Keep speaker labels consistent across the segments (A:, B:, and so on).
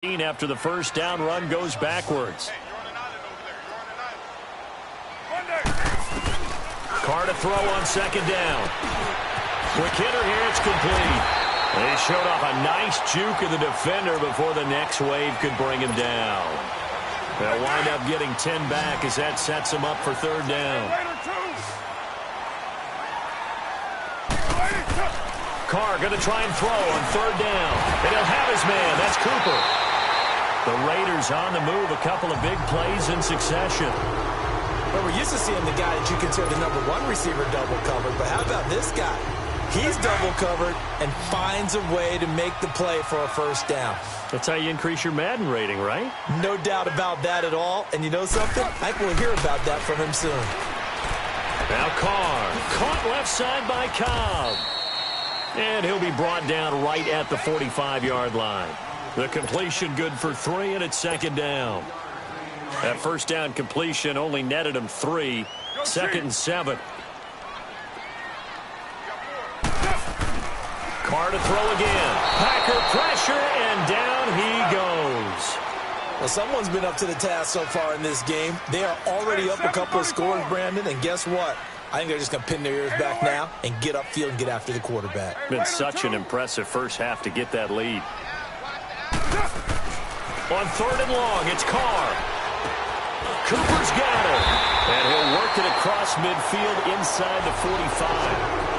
A: After the first down run goes backwards. Carr to throw on second down. Quick hitter here, it's complete. They showed off a nice juke of the defender before the next wave could bring him down. They'll wind up getting 10 back as that sets them up for third down. Carr going to try and throw on third down. And he'll have his man. That's Cooper. The Raiders on the move, a couple of big plays in succession.
B: Well, we're used to seeing the guy that you consider the number one receiver double covered, but how about this guy? He's double covered and finds a way to make the play for a first down.
A: That's how you increase your Madden rating, right?
B: No doubt about that at all. And you know something? I think we'll hear about that from him soon.
A: Now Carr, caught left side by Cobb. And he'll be brought down right at the 45-yard line. The completion good for 3, and it's second down. That first down completion only netted him 3. Second and 7. Carr to throw again. Packer pressure, and down he goes.
B: Well, someone's been up to the task so far in this game. They are already up a couple of scores, Brandon, and guess what? I think they're just going to pin their ears back now and get upfield and get after the quarterback.
A: Been such an impressive first half to get that lead. On third and long, it's Carr. Cooper's got it. And he'll work it across midfield inside the 45.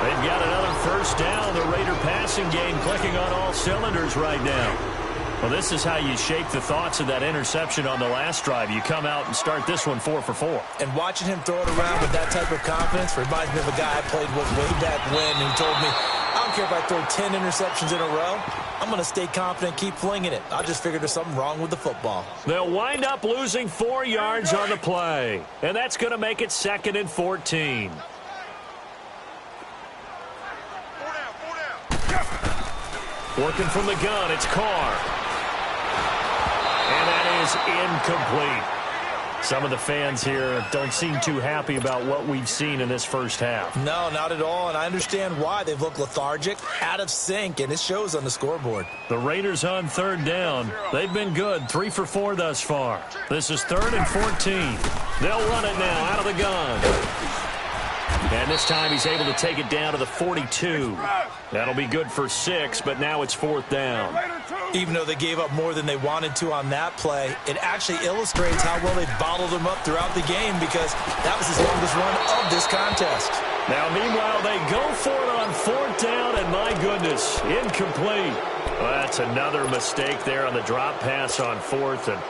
A: They've got another first down. The Raider passing game clicking on all cylinders right now. Well, this is how you shape the thoughts of that interception on the last drive. You come out and start this one 4 for 4.
B: And watching him throw it around with that type of confidence reminds me of a guy I played with way back when who told me, I don't care if I throw 10 interceptions in a row. I'm going to stay confident, keep flinging it. I just figured there's something wrong with the football.
A: They'll wind up losing 4 yards on the play. And that's going to make it 2nd and 14. Working from the gun, it's Carr. And that is incomplete. Some of the fans here don't seem too happy about what we've seen in this first half.
B: No, not at all, and I understand why. They've looked lethargic, out of sync, and it shows on the scoreboard.
A: The Raiders on third down. They've been good, 3 for 4 thus far. This is 3rd and 14. They'll run it now out of the gun. And this time he's able to take it down to the 42. That'll be good for 6, but now it's 4th down.
B: Even though they gave up more than they wanted to on that play, it actually illustrates how well they bottled them up throughout the game because that was his longest run of this contest.
A: Now, meanwhile, they go for it on 4th down, and my goodness, incomplete. Well, that's another mistake there on the drop pass on 4th, and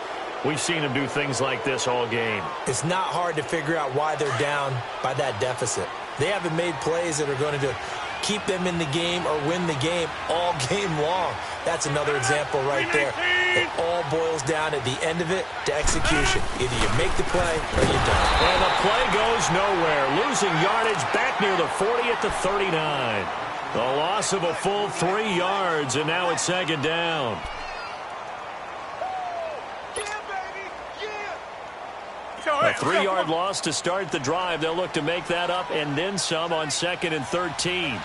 A: we've seen him do things like this all game.
B: It's not hard to figure out why they're down by that deficit. They haven't made plays that are going to keep them in the game or win the game all game long. That's another example right there. It all boils down at the end of it to execution. Either you make the play or you don't.
A: And the play goes nowhere. Losing yardage back near the 40 at the 39. The loss of a full 3 yards, and now it's 2nd down. A 3-yard loss to start the drive. They'll look to make that up and then some on 2nd and 13.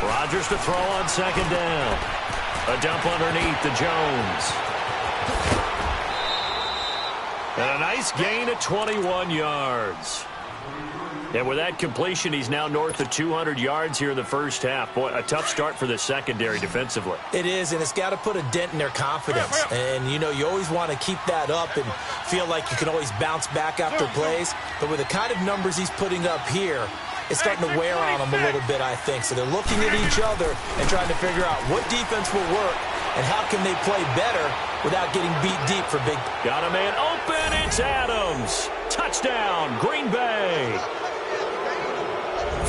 A: Rodgers to throw on 2nd down. A dump underneath to Jones. And a nice gain of 21 yards. And with that completion, he's now north of 200 yards here in the first half. Boy, a tough start for the secondary defensively.
B: It is, and it's got to put a dent in their confidence. And, you know, you always want to keep that up and feel like you can always bounce back after plays. But with the kind of numbers he's putting up here, it's starting to wear on them a little bit, I think. So they're looking at each other and trying to figure out what defense will work and how can they play better without getting beat deep for big.
A: Got a man open. It's Adams. Touchdown, Green Bay.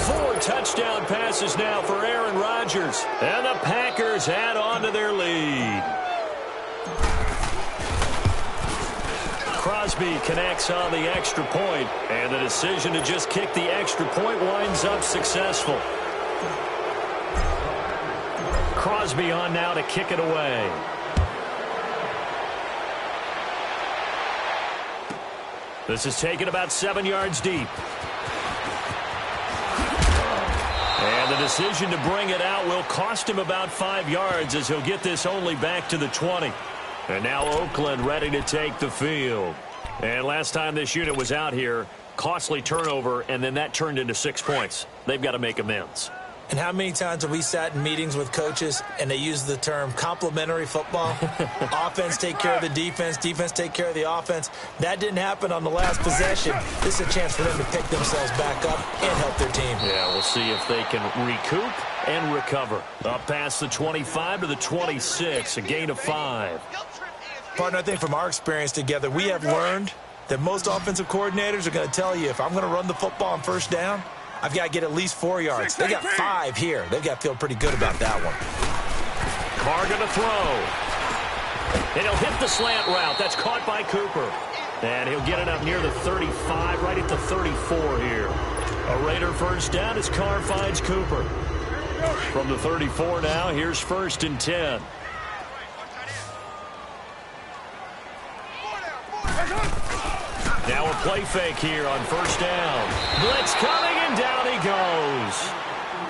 A: 4 touchdown passes now for Aaron Rodgers. And the Packers add on to their lead. Crosby connects on the extra point, and the decision to just kick the extra point winds up successful. Crosby on now to kick it away. This is taken about 7 yards deep. And the decision to bring it out will cost him about 5 yards as he'll get this only back to the 20. And now Oakland ready to take the field. And last time this unit was out here, costly turnover, and then that turned into 6 points. They've got to make amends.
B: And how many times have we sat in meetings with coaches and they use the term complementary football? Offense take care of the defense, defense take care of the offense. That didn't happen on the last possession. This is a chance for them to pick themselves back up and help their team.
A: Yeah, we'll see if they can recoup and recover. Up past the 25 to the 26, a gain of 5.
B: Partner, I think from our experience together, we have learned that most offensive coordinators are going to tell you, if I'm going to run the football on first down, I've got to get at least 4 yards. They got 5 here. They've got to feel pretty good about that one.
A: Carr going to throw. And he'll hit the slant route. That's caught by Cooper. And he'll get it up near the 35, right at the 34 here. A Raider first down as Carr finds Cooper. From the 34 now, here's 1st and 10. Now a play fake here on first down. Blitz coming, and down he goes.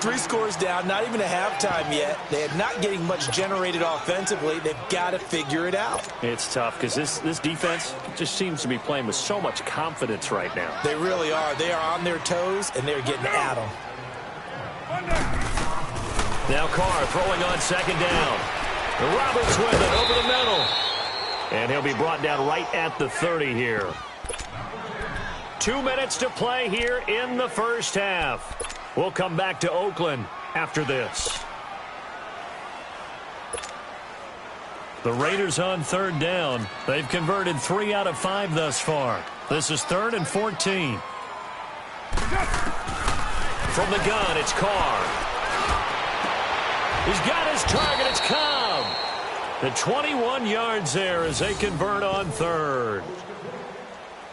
B: 3 scores down, not even a halftime yet. They are not getting much generated offensively. They've got to figure it out.
A: It's tough because this defense just seems to be playing with so much confidence right now.
B: They really are. They are on their toes, and they're getting at them.
A: Now Carr throwing on 2nd down. Roberts with it over the middle. And he'll be brought down right at the 30 here. 2 minutes to play here in the first half. We'll come back to Oakland after this. The Raiders on 3rd down. They've converted 3 out of 5 thus far. This is 3rd and 14. From the gun, it's Carr. He's got his target. It's Cobb. The 21 yards there as they convert on 3rd.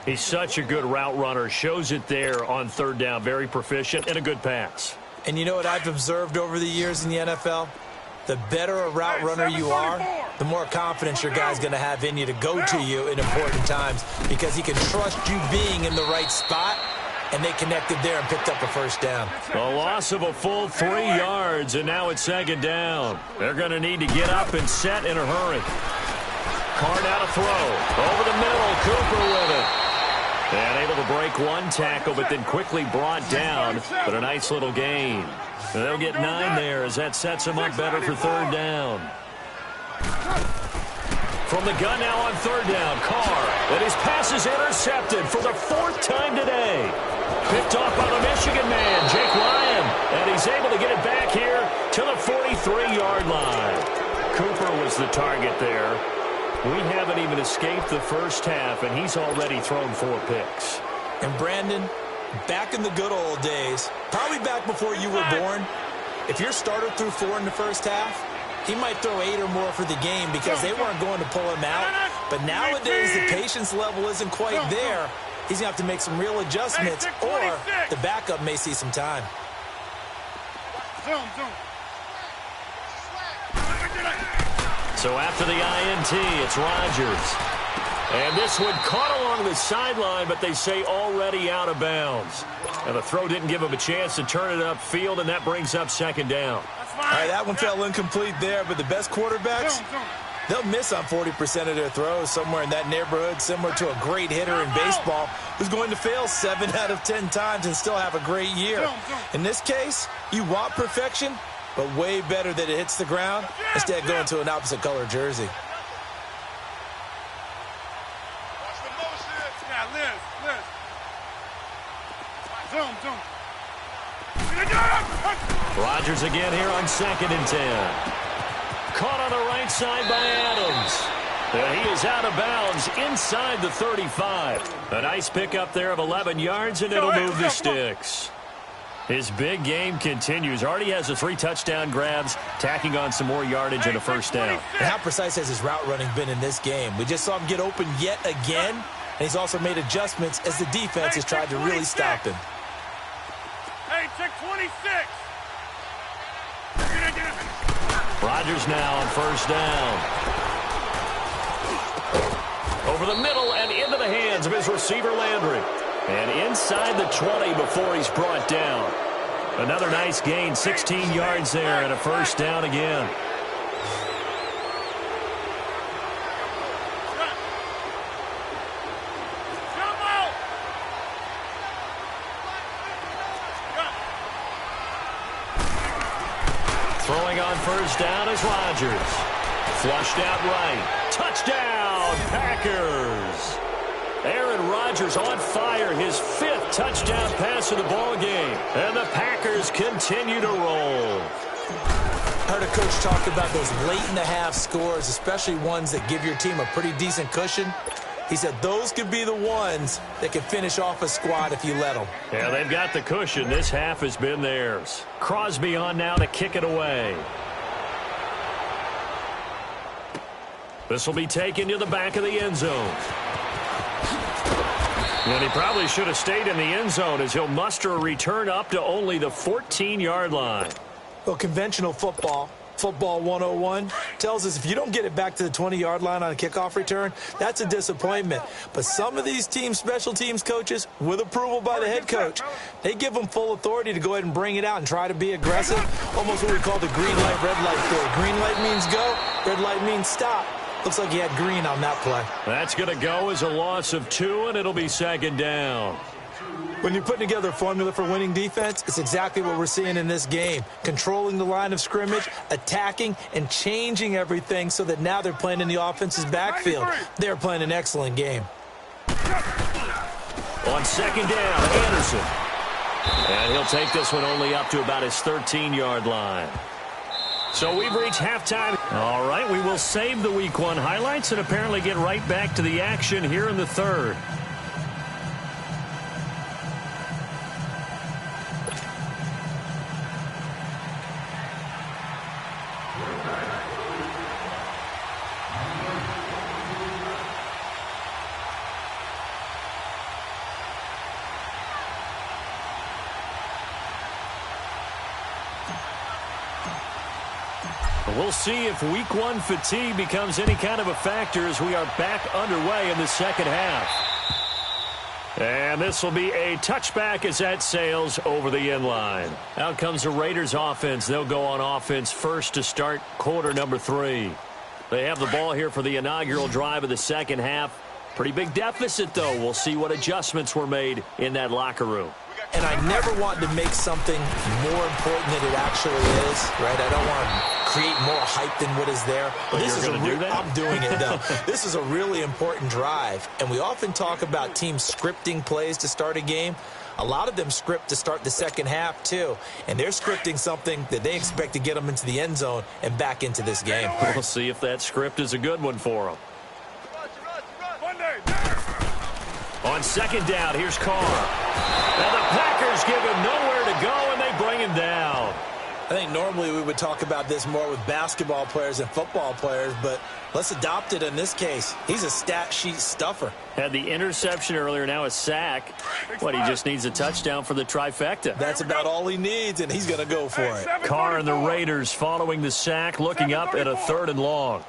A: He's such a good route runner. Shows it there on 3rd down. Very proficient and a good pass.
B: And you know what I've observed over the years in the NFL? The better a route runner you are, the more confidence your guy's going to have in you to go to you in important times because he can trust you being in the right spot, and they connected there and picked up a first down.
A: A loss of a full 3 yards, and now it's 2nd down. They're going to need to get up and set in a hurry. Carr now to throw. Over the middle, Cooper with it. And able to break 1 tackle, but then quickly brought down. But a nice little gain. And they'll get 9 there as that sets them up better for 3rd down. From the gun now on 3rd down, Carr. And his pass is intercepted for the 4th time today. Picked off by the Michigan man, Jake Ryan. And he's able to get it back here to the 43-yard line. Cooper was the target there. We haven't even escaped the first half, and he's already thrown 4 picks.
B: And Brandon, back in the good old days, probably back before you were born, if your starter threw 4 in the first half, he might throw 8 or more for the game because they weren't going to pull him out. But nowadays, the patience level isn't quite there. He's going to have to make some real adjustments, or the backup may see some time.
A: So after the INT, it's Rodgers. And this one caught along the sideline, but they say already out of bounds. And the throw didn't give him a chance to turn it upfield, and that brings up 2nd down.
B: All right, that one fell incomplete there, but the best quarterbacks, they'll miss on 40% of their throws somewhere in that neighborhood, similar to a great hitter in baseball who's going to fail 7 out of 10 times and still have a great year. In this case, you want perfection, but way better that it hits the ground instead of going to an opposite color jersey.
A: Rodgers again here on 2nd and 10. Caught on the right side by Adams. He is out of bounds inside the 35. A nice pickup there of 11 yards, and it'll move the sticks. His big game continues. Already has the 3 touchdown grabs, tacking on some more yardage and a first down.
B: And how precise has his route running been in this game? We just saw him get open yet again, and he's also made adjustments as the defense has tried to really stop him.
C: Hey, check 26.
A: Rodgers now on first down. Over the middle and into the hands of his receiver, Landry. And inside the 20 before he's brought down. Another nice gain, 16 yards there, and a first down again. Throwing on first down is Rodgers. Flushed out right. Touchdown, Packers. Aaron Rodgers on fire, his 5th touchdown pass of the ball game. And the Packers continue to roll.
B: I heard a coach talk about those late-in-the-half scores, especially ones that give your team a pretty decent cushion. He said those could be the ones that can finish off a squad if you let them.
A: Yeah, they've got the cushion. This half has been theirs. Crosby on now to kick it away. This will be taken to the back of the end zone. And he probably should have stayed in the end zone as he'll muster a return up to only the 14-yard line.
B: Well, conventional football 101, tells us if you don't get it back to the 20-yard line on a kickoff return, that's a disappointment. But some of these team special teams coaches, with approval by the head coach, they give them full authority to go ahead and bring it out and try to be aggressive. Almost what we call the green light, red light theory. Green light means go, red light means stop. Looks like he had green on that play.
A: That's going to go as a loss of 2, and it'll be second down.
B: When you're putting together a formula for winning defense, it's exactly what we're seeing in this game. Controlling the line of scrimmage, attacking, and changing everything so that now they're playing in the offense's backfield. They're playing an excellent game.
A: On second down, Anderson. And he'll take this one only up to about his 13-yard line. So we've reached halftime. All right, we will save the Week 1 highlights and apparently get right back to the action here in the third. We'll see if Week 1 fatigue becomes any kind of a factor as we are back underway in the second half. And this will be a touchback as that sails over the end line. Out comes the Raiders offense. They'll go on offense first to start quarter number 3. They have the ball here for the inaugural drive of the second half. Pretty big deficit, though. We'll see what adjustments were made in that locker room.
B: And I never want to make something more important than it actually is, right? I don't want to create more hype than what is there.
A: But this is
B: I'm doing it, though. This is a really important drive, and we often talk about teams scripting plays to start a game. A lot of them script to start the second half, too, and they're scripting something that they expect to get them into the end zone and back into this game.
A: We'll see if that script is a good one for them. On second down, here's Carr. And the Packers give him nowhere to go, and they bring him down.
B: I think normally we would talk about this more with basketball players and football players, but let's adopt it in this case. He's a stat sheet stuffer.
A: Had the interception earlier, now a sack. What, he just needs a touchdown for the trifecta.
B: That's about all he needs, and he's going to go for it.
A: Carr and the Raiders following the sack, looking up at a 3rd and long.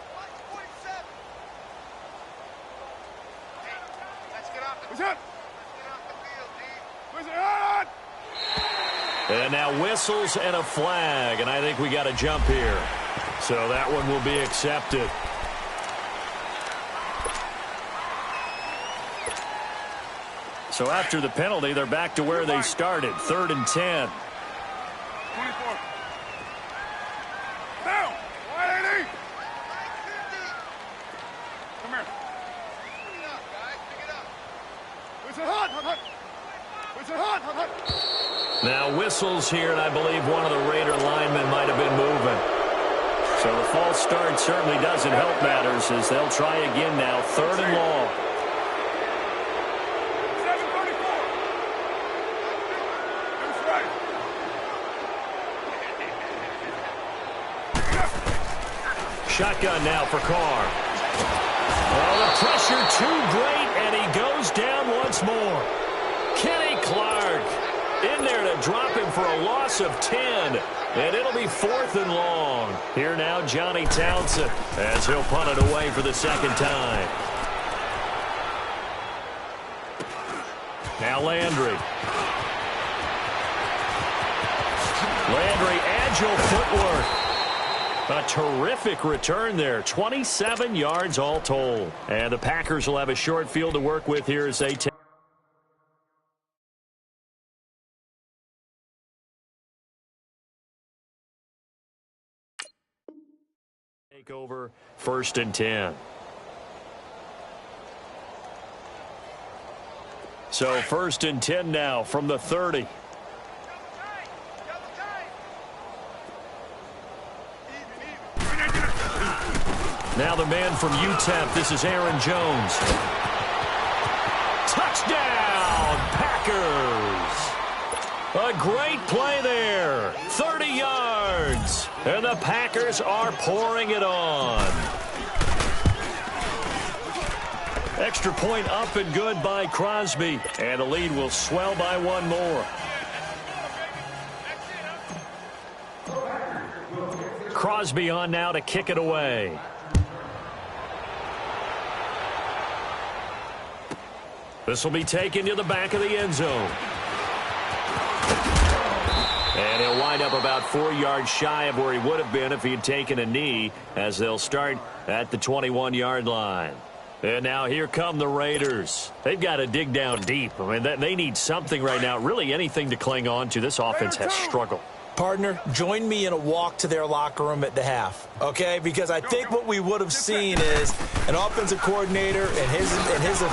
A: And now whistles and a flag, and I think we got a jump here. So that one will be accepted. So after the penalty, they're back to where they started, 3rd and 10.
C: 24. Down. 180. Come here. Whistle hot, hot, hot. Whistle hot, hot, hot.
A: Now whistles here, and I believe one of the Raider linemen might have been moving. So the false start certainly doesn't help matters as they'll try again now, 3rd and long.
C: 7:34. That's right.
A: Shotgun now for Carr. Oh, the pressure too great, and he goes down once more. Kenny Clark. In there to drop him for a loss of 10. And it'll be 4th and long. Here now, Johnny Townsend, as he'll punt it away for the second time. Now Landry. Landry, agile footwork. A terrific return there. 27 yards all told. And the Packers will have a short field to work with here as they take over 1st and 10. So 1st and 10 now from the 30. Now the man from UTEP, this is Aaron Jones. Touchdown, Packers! A great play there. 30 yards. And the Packers are pouring it on. Extra point up and good by Crosby. And the lead will swell by one more. Crosby on now to kick it away. This will be taken to the back of the end zone. And he'll wind up about 4 yards shy of where he would have been if he had taken a knee, as they'll start at the 21-yard line. And now here come the Raiders. They've got to dig down deep. I mean, they need something right now, really anything to cling on to. This offense has struggled.
B: Partner, join me in a walk to their locker room at the half, okay? Because I think what we would have seen is an offensive coordinator and his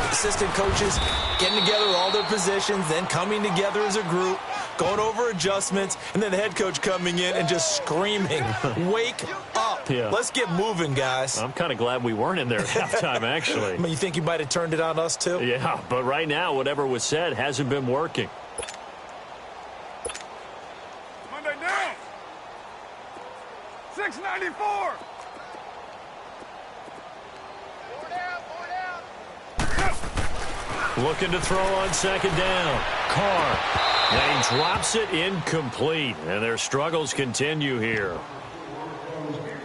B: assistant coaches getting together all their positions, then coming together as a group, going over adjustments, and then the head coach coming in and just screaming, wake up. Yeah. Let's get moving, guys.
A: I'm kind of glad we weren't in there at halftime, actually.
B: I mean, you think you might have turned it on us, too?
A: Yeah, but right now, whatever was said hasn't been working.
C: Monday down. 694.
A: Looking to throw on second down. Carr. And he drops it incomplete. And their struggles continue here.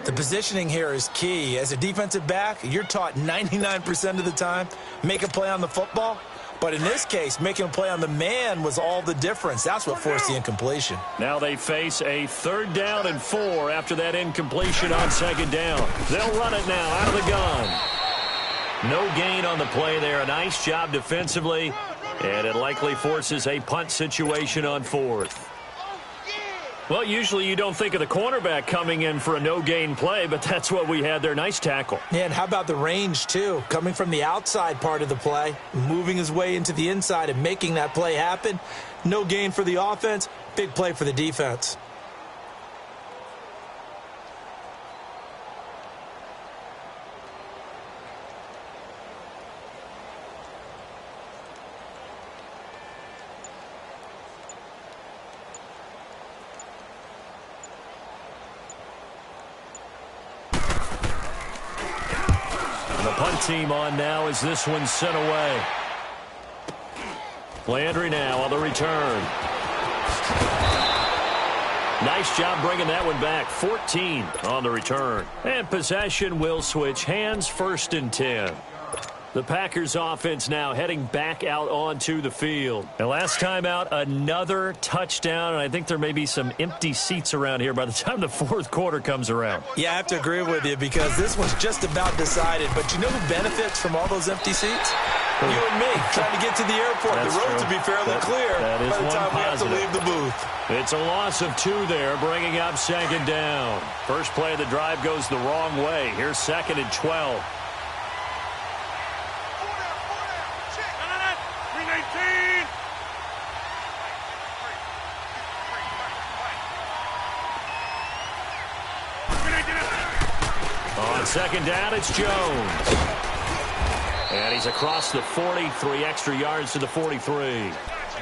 B: The positioning here is key. As a defensive back, you're taught 99% of the time, make a play on the football. But in this case, making a play on the man was all the difference. That's what forced the incompletion.
A: Now they face a 3rd down and 4 after that incompletion on second down. They'll run it now out of the gun. No gain on the play there. A nice job defensively. And it likely forces a punt situation on 4th. Well, usually you don't think of the cornerback coming in for a no-gain play, but that's what we had there. Nice tackle.
B: Yeah, and how about the range, too? Coming from the outside part of the play, moving his way into the inside and making that play happen. No gain for the offense, big play for the defense.
A: Punt team on now as this one's sent away. Landry now on the return. Nice job bringing that one back. 14 on the return. And possession will switch hands. 1st and 10. The Packers offense now heading back out onto the field. And last time out, another touchdown. And I think there may be some empty seats around here by the time the 4th quarter comes around.
B: Yeah, I have to agree with you because this one's just about decided. But you know who benefits from all those empty seats? You and me, trying to get to the airport.
A: That's
B: the roads
A: true.
B: will be fairly clear
A: that is
B: by the time we have to leave the booth.
A: It's a loss of 2 there, bringing up second down. First play of the drive goes the wrong way. Here's 2nd and 12. On second down, it's Jones. And he's across the 40, 3 extra yards to the 43.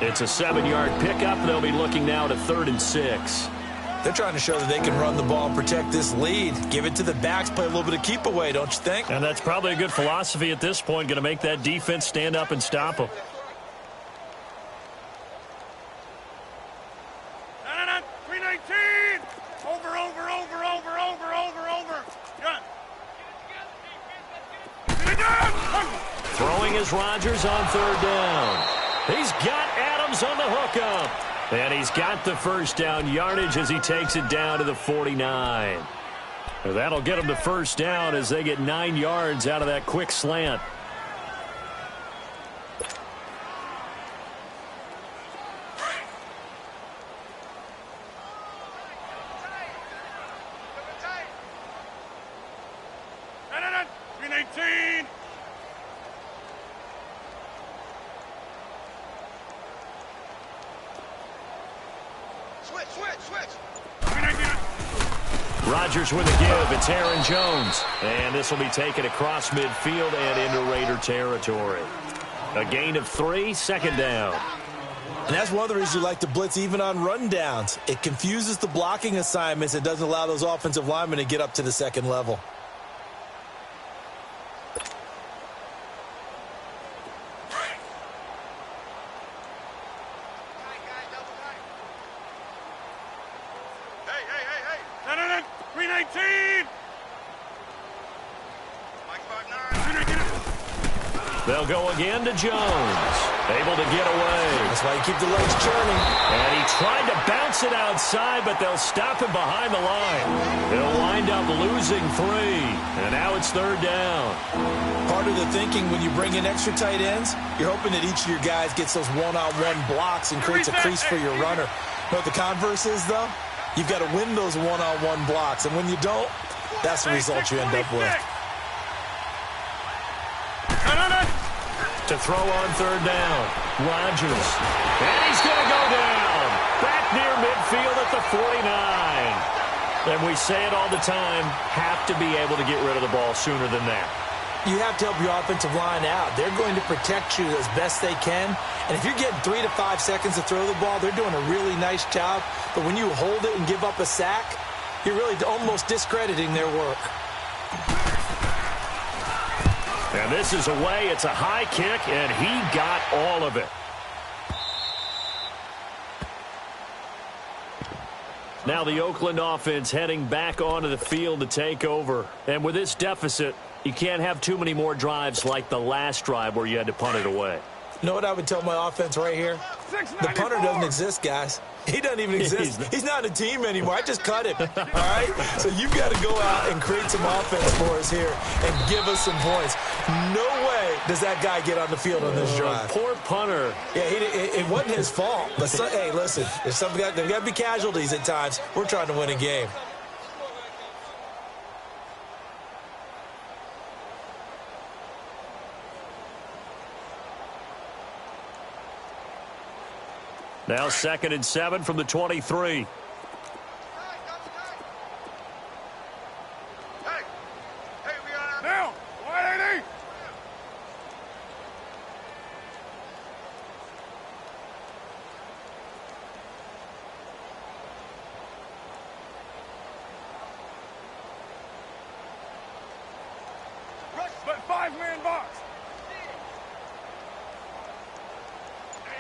A: It's a 7-yard pickup. They'll be looking now to 3rd and 6.
B: They're trying to show that they can run the ball and protect this lead. Give it to the backs, play a little bit of keep away, don't you think?
A: And that's probably a good philosophy at this point, going to make that defense stand up and stop them. looking is Rodgers on third down. He's got Adams on the hookup. And he's got the first down yardage as he takes it down to the 49. That'll get him to first down as they get 9 yards out of that quick slant. Rodgers with a give. It's Aaron Jones. And this will be taken across midfield and into Raider territory. A gain of 3, second down.
B: And that's one of the reasons you like to blitz even on rundowns. It confuses the blocking assignments. It doesn't allow those offensive linemen to get up to the second level.
A: They'll go again to Jones. Able to get away.
B: That's why you keep the legs churning.
A: And he tried to bounce it outside, but they'll stop him behind the line. They'll wind up losing 3. And now it's third down.
B: Part of the thinking when you bring in extra tight ends, you're hoping that each of your guys gets those one-on-one blocks and creates a crease for your runner. You know what the converse is, though? You've got to win those one-on-one blocks. And when you don't, that's the result you end up with.
A: To throw on third down, Rodgers. And he's going to go down. Back near midfield at the 49. And we say it all the time, have to be able to get rid of the ball sooner than that.
B: You have to help your offensive line out. They're going to protect you as best they can. And if you're getting 3 to 5 seconds to throw the ball, they're doing a really nice job. But when you hold it and give up a sack, you're really almost discrediting their work.
A: And this is away. It's a high kick, and he got all of it. Now the Oakland offense heading back onto the field to take over. And with this deficit, you can't have too many more drives like the last drive where you had to punt it away.
B: You know what I would tell my offense right here? The punter doesn't exist, guys. He doesn't even exist. He's not a team anymore. I just cut him. All right? So you've got to go out and create some offense for us here and give us some points. No way does that guy get on the field on this drive.
A: Poor punter.
B: Yeah, it wasn't his fault. But, hey, listen, there's got to be casualties at times. We're trying to win a game.
A: Now 2nd and 7 from the 23.
C: Now, 180. But 5-man box.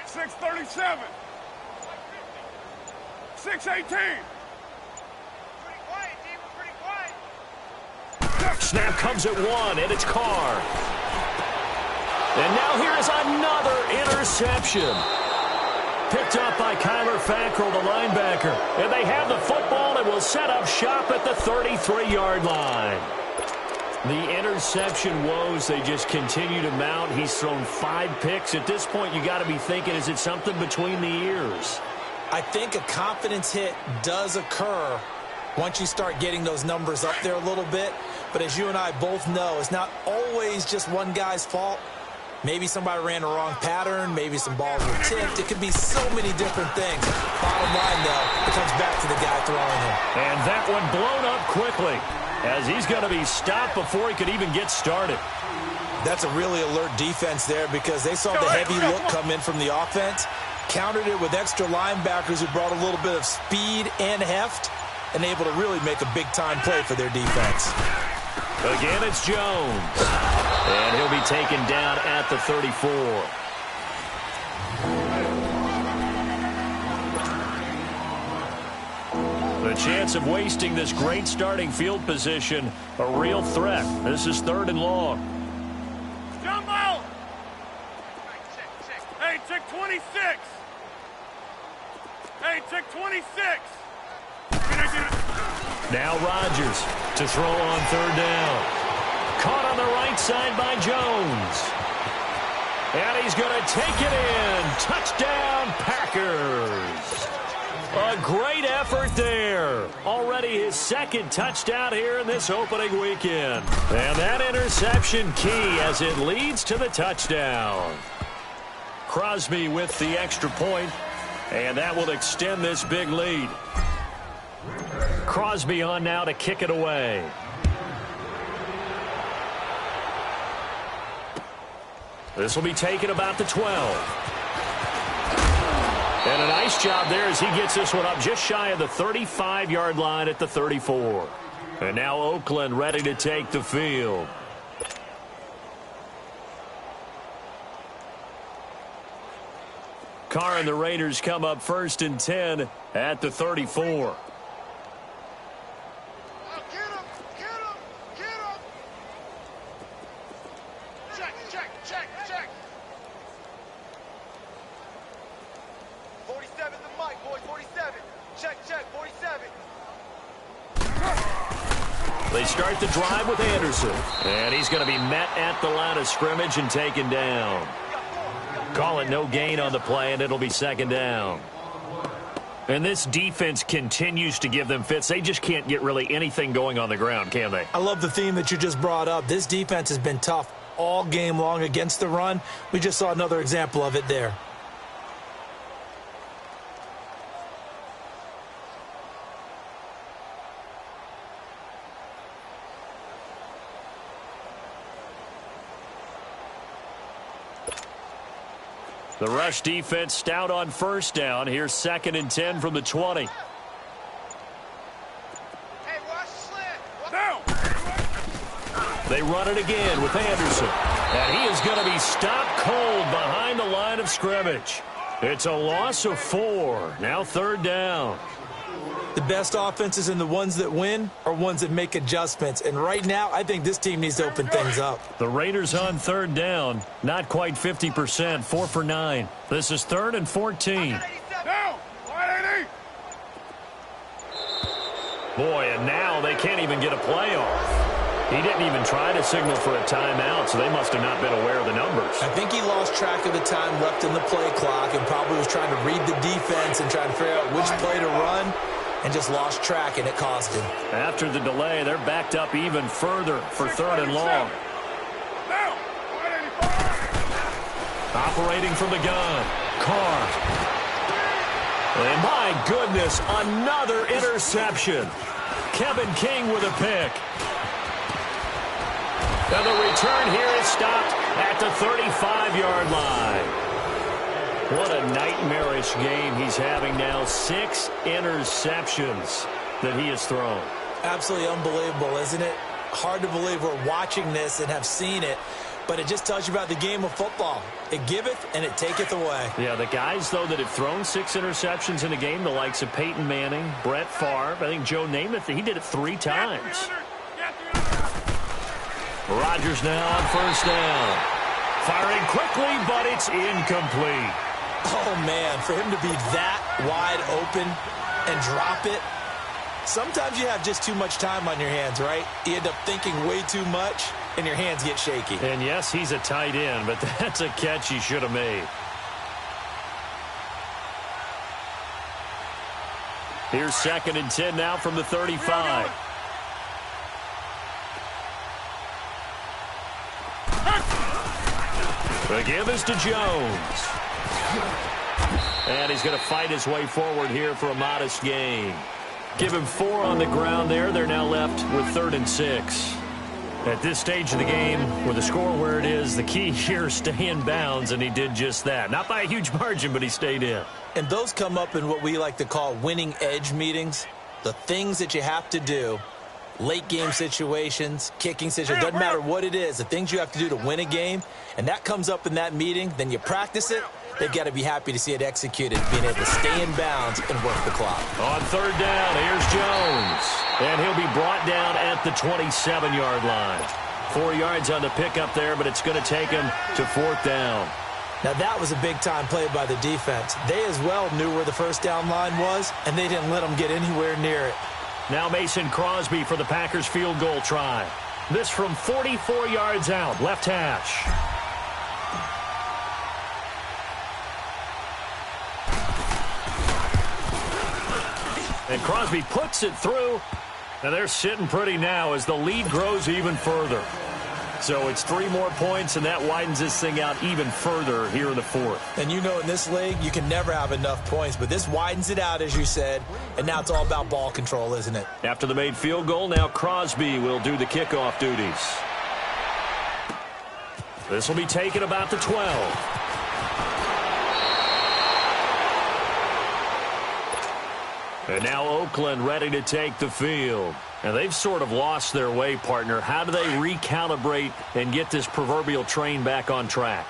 C: 637. 618.
A: Snap comes at 1, and it's Carr. And now here is another interception. Picked up by Kyler Fackrell, the linebacker. And they have the football and will set up shop at the 33-yard line. The interception woes, they just continue to mount. He's thrown 5 picks. At this point, you got to be thinking, is it something between the ears?
B: I think a confidence hit does occur once you start getting those numbers up there a little bit. But as you and I both know, it's not always just one guy's fault. Maybe somebody ran the wrong pattern. Maybe some balls were tipped. It could be so many different things. Bottom line, though, it comes back to the guy throwing it.
A: And that one blown up quickly as he's going to be stopped before he could even get started.
B: That's a really alert defense there because they saw the heavy look come in from the offense, countered it with extra linebackers who brought a little bit of speed and heft, and able to really make a big-time play for their defense.
A: Again, it's Jones. And he'll be taken down at the 34. The chance of wasting this great starting field position, a real threat. This is 3rd and long.
C: Jumbo! check 26. Hey, check 26.
A: Now Rodgers to throw on third down. Caught on the right side by Jones. And he's going to take it in. Touchdown, Packers. A great effort there. Already his second touchdown here in this opening weekend. And that interception key as it leads to the touchdown. Crosby with the extra point, and that will extend this big lead. Crosby on now to kick it away. This will be taken about the 12. And a nice job there as he gets this one up just shy of the 35-yard line at the 34. And now Oakland ready to take the field. Carr and the Raiders come up 1st and 10 at the 34.
C: Check. 47 the mic, boys, 47. Check, 47.
A: They start the drive with Anderson. And he's going to be met at the line of scrimmage and taken down. Call it no gain on the play, and it'll be 2nd down. And this defense continues to give them fits. They just can't get really anything going on the ground, can they?
B: I love the theme that you just brought up. This defense has been tough all game long against the run. We just saw another example of it there.
A: The rush defense stout on 1st down. Here's 2nd and 10 from the 20.
C: Hey, watch the slant. Down.
A: They run it again with Anderson. And he is going to be stopped cold behind the line of scrimmage. It's a loss of 4. Now 3rd down.
B: The best offenses and the ones that win are ones that make adjustments. And right now, I think this team needs to open things up.
A: The Raiders on 3rd down. Not quite 50%. 4 for 9. This is 3rd and 14.
C: Down. 180.
A: Boy, and now they can't even get a play off. He didn't even try to signal for a timeout, so they must have not been aware of the numbers.
B: I think he lost track of the time left in the play clock and probably was trying to read the defense and trying to figure out which play to run, and just lost track, and it cost him. After the delay, they're backed up even further for 3rd and long. Operating from the gun, Carr. And my goodness, another interception. Kevin King with a pick. And the return here is stopped at the 35-yard line. What a nightmarish game he's having now. 6 interceptions that he has thrown. Absolutely unbelievable, isn't it? Hard to believe we're watching this and have seen it, but it just tells you about the game of football. It giveth and it taketh away. Yeah, the guys, though, that have thrown 6 interceptions in a game, the likes of Peyton Manning, Brett Favre, I think Joe Namath, he did it 3 times. Rodgers now on 1st down. Firing quickly, but it's incomplete. Oh, man, for him to be that wide open and drop it. Sometimes you have just too much time on your hands, right? You end up thinking way too much, and your hands get shaky. And, yes, he's a tight end, but that's a catch he should have made. Here's 2nd and 10 now from the 35. The give is to Jones. And he's going to fight his way forward here for a modest gain. Give him 4 on the ground there. They're now left with 3rd and 6. At this stage of the game, with the score where it is, the key here is stay in bounds, and he did just that. Not by a huge margin, but he stayed in. And those come up in what we like to call winning edge meetings. The things that you have to do, late game situations, kicking situations, doesn't matter what it is, the things you have to do to win a game, and that comes up in that meeting, then you practice it. They've got to be happy to see it executed, being able to stay in bounds and work the clock. On 3rd down, here's Jones. And he'll be brought down at the 27-yard line. 4 yards on the pickup there, but it's going to take him to 4th down. Now, that was a big-time play by the defense. They as well knew where the first down line was, and they didn't let them get anywhere near it.
A: Now Mason Crosby for the Packers field goal try. This from 44 yards out, left hash. And Crosby puts it through. And they're sitting pretty now as the lead grows even further. So it's 3 more points, and that widens this thing out even further here in the fourth.
B: And you know in this league, you can never have enough points, but this widens it out, as you said, and now it's all about ball control, isn't it?
A: After the made field goal, now Crosby will do the kickoff duties. This will be taken about the 12. And now Oakland ready to take the field. And they've sort of lost their way, partner. How do they recalibrate and get this proverbial train back on track?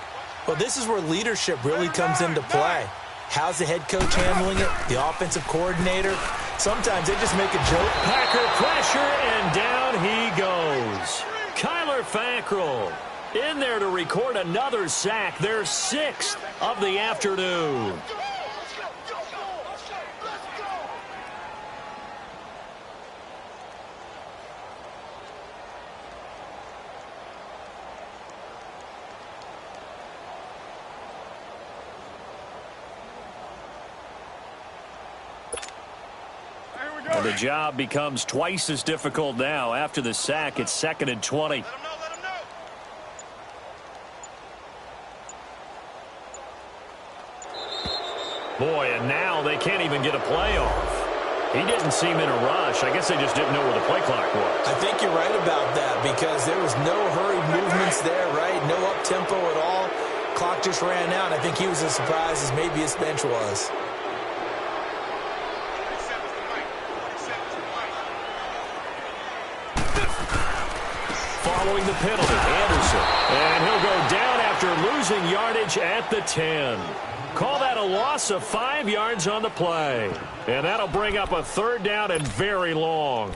B: Well, this is where leadership really comes into play. How's the head coach handling it? The offensive coordinator? Sometimes they just make a joke.
A: Packer pressure, and down he goes. Kyler Fackrell in there to record another sack. Their 6th of the afternoon. The job becomes twice as difficult now. After the sack, it's 2nd and 20. Boy, and now they can't even get a play off. He didn't seem in a rush. I guess they just didn't know where the play clock was.
B: I think you're right about that because there was no hurried movements there, right? No up-tempo at all. Clock just ran out. I think he was as surprised as maybe his bench was.
A: Following the penalty, Anderson. And he'll go down after losing yardage at the 10. Call that a loss of 5 yards on the play. And that'll bring up a 3rd down and very long.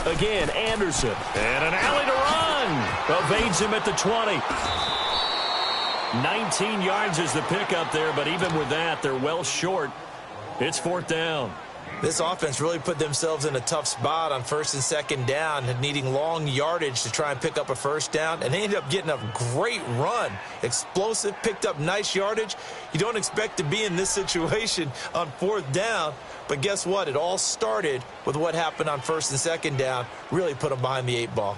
A: Again, Anderson. And an alley to run. Evades him at the 20. 19 yards is the pickup there, but even with that, they're well short. It's 4th down.
B: This offense really put themselves in a tough spot on 1st and 2nd down, needing long yardage to try and pick up a 1st down, and they ended up getting a great run. Explosive, picked up nice yardage. You don't expect to be in this situation on 4th down, but guess what? It all started with what happened on 1st and 2nd down. Really put them behind the 8 ball.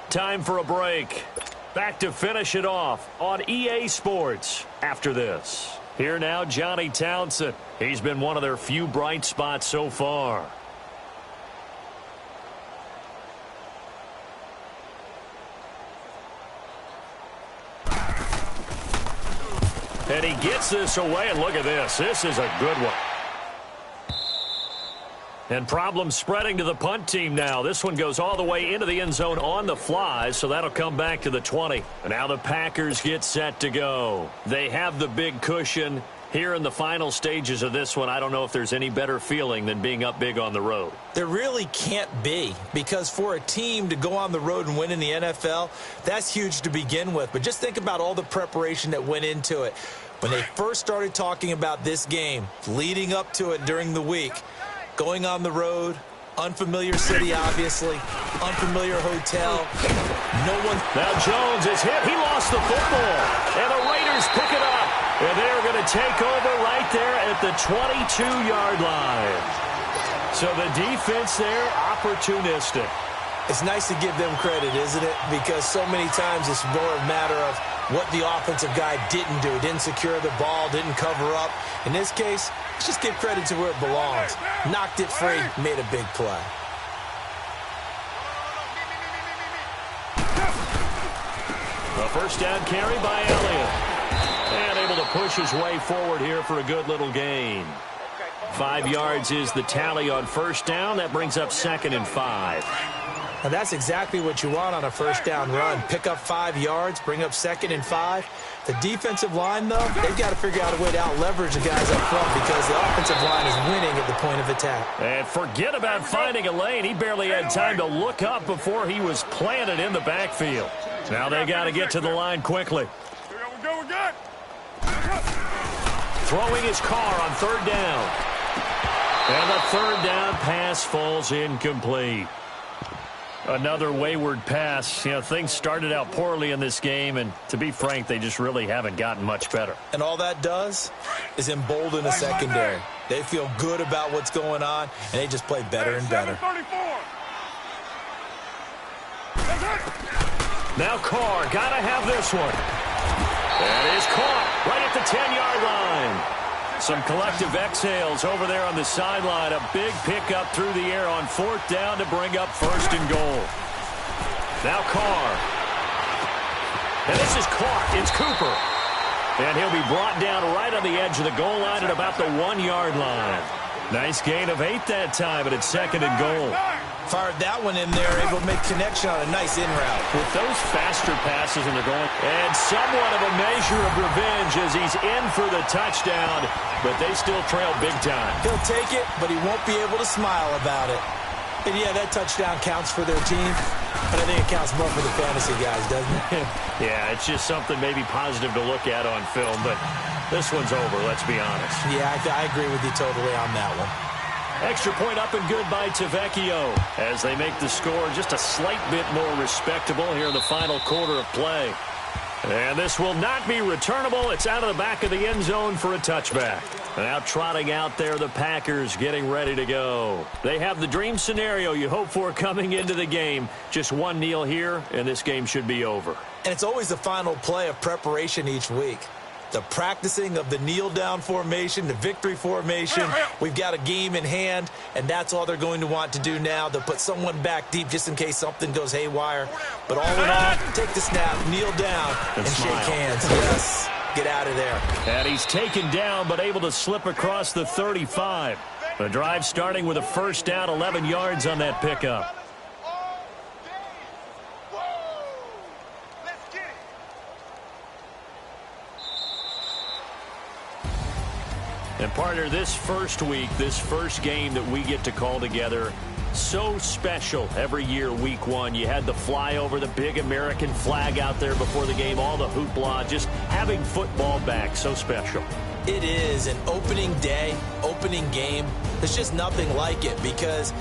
A: Time for a break. Back to finish it off on EA Sports after this. Here now, Johnny Townsend. He's been one of their few bright spots so far. And he gets this away, and look at this. This is a good one. And problems spreading to the punt team now. This one goes all the way into the end zone on the fly, so that'll come back to the 20. And now the Packers get set to go. They have the big cushion. Here in the final stages of this one, I don't know if there's any better feeling than being up big on the road.
B: There really can't be, because for a team to go on the road and win in the NFL, that's huge to begin with. But just think about all the preparation that went into it. When they first started talking about this game, leading up to it during the week, going on the road, unfamiliar city, obviously, unfamiliar hotel. No one.
A: Now Jones is hit. He lost the football. And the Raiders pick it up. And they're going to take over right there at the 22-yard line. So the defense there, opportunistic.
B: It's nice to give them credit, isn't it? Because so many times it's more a matter of what the offensive guy didn't do. Didn't secure the ball, didn't cover up. In this case, let's just give credit to where it belongs. Knocked it free, made a big play.
A: A first down carry by Elliott. And able to push his way forward here for a good little gain. 5 yards is the tally on first down. That brings up 2nd and 5.
B: Now that's exactly what you want on a first down run. Pick up 5 yards, bring up 2nd and 5. The defensive line, though, they've got to figure out a way to out-leverage the guys up front because the offensive line is winning at the point of attack.
A: And forget about finding a lane. He barely had time to look up before he was planted in the backfield. Now they got to get to the line quickly. Throwing his car on 3rd down. And the 3rd down pass falls incomplete. Another wayward pass. You know, things started out poorly in this game, and to be frank, they just really haven't gotten much better.
B: And all that does is embolden a secondary. They feel good about what's going on, and they just play better and better.
A: Now Carr, gotta have this one. That is caught right at the 10-yard line. Some collective exhales over there on the sideline. A big pickup through the air on 4th down to bring up 1st and goal. Now Carr. And this is caught. It's Cooper. And he'll be brought down right on the edge of the goal line at about the 1-yard line. Nice gain of 8 that time, but it's 2nd and goal.
B: Fired that one in there, able to make connection on a nice in route.
A: With those faster passes and they're going, and somewhat of a measure of revenge as he's in for the touchdown, but they still trail big time.
B: He'll take it, but he won't be able to smile about it. And yeah, that touchdown counts for their team, but I think it counts more for the fantasy guys, doesn't it?
A: Yeah, it's just something maybe positive to look at on film, but this one's over, let's be honest.
B: Yeah, I agree with you totally on that one.
A: Extra point up and good by Tavecchio as they make the score just a slight bit more respectable here in the final quarter of play. And this will not be returnable. It's out of the back of the end zone for a touchback. Now trotting out there, the Packers getting ready to go. They have the dream scenario you hope for coming into the game. Just one kneel here, and this game should be over.
B: And it's always the final play of preparation each week. The practicing of the kneel-down formation, the victory formation. We've got a game in hand, and that's all they're going to want to do now. They'll put someone back deep just in case something goes haywire. But all in all, take the snap, kneel down, and shake hands. Yes, get out of there.
A: And he's taken down, but able to slip across the 35. The drive starting with a first down, 11 yards on that pickup. And partner, this first week, this first game that we get to call together, so special every year, week 1. You had the flyover, the big American flag out there before the game, all the hoopla, just having football back, so special.
B: It is an opening day, opening game. There's just nothing like it because